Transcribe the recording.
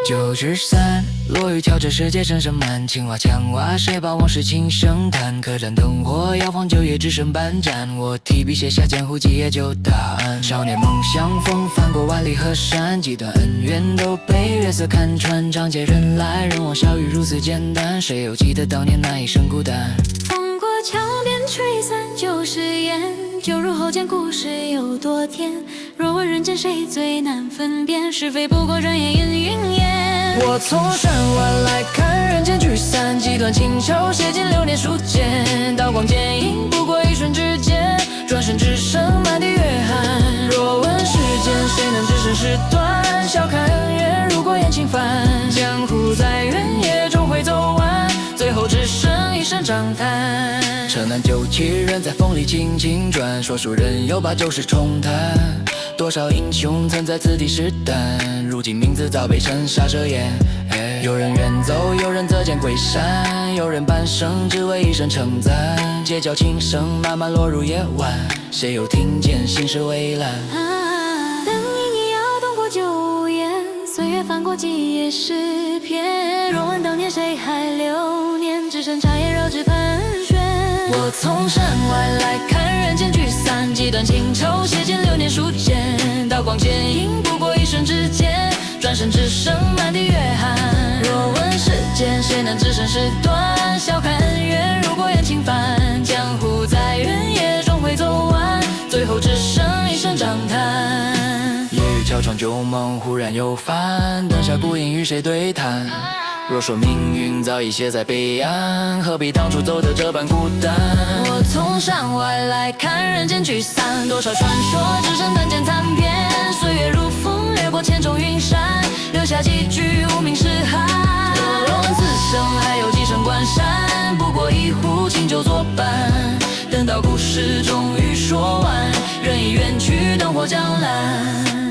9:3，落雨跳着世界声声慢，青蛙墙蛙，谁把往事轻声叹？客栈灯火摇晃，酒也只剩半盏。我提笔写下江湖几页旧答案。少年梦相逢，翻过万里河山，几段恩怨都被月色看穿。长街人来人往，小雨如此简单，谁又记得当年那一生孤单？风过桥边吹散旧誓言，酒入喉间故事有多甜？若问人间谁最难分辨，是非不过转眼烟云烟。我从山外来看人间聚散，几段情愁写进流年书简。刀光剑影不过一瞬之间，转身只剩满地月寒。若问世间谁能置身事端，笑看恩怨如过眼轻翻。江湖再远也终会走完，最后只剩一声长叹。城南旧气人在风里轻轻转，说书人又把旧事重谈。多少英雄曾在此地试胆，如今名字早被尘沙遮掩。有人远走，有人择剑归山，有人半生只为一声称赞。街角琴声慢慢落入夜晚，谁又听见心事微澜？灯影一摇动过旧颜，岁月翻过几页诗篇。若问当年谁还留念，只剩茶叶绕指盘旋。我从山外来看人间聚散，几段情愁写进流年书简。刀光剑影不过一瞬之间，转身只剩满地月寒。若问世间谁能置身事端，笑看恩怨如过眼轻翻。江湖再远也终会走完，最后只剩一声长叹。夜雨敲窗旧梦忽然又返，灯下孤影与谁对谈？若说命运早已写在彼岸，何必当初走得这般孤单？我从山外来看人间聚散，多少传说只剩单剑残篇。岁月如风掠过千重云山，留下几句无名诗函。若问此生还有几声关山，不过一壶清酒作伴。等到故事终于说完，人已远去，灯火将阑。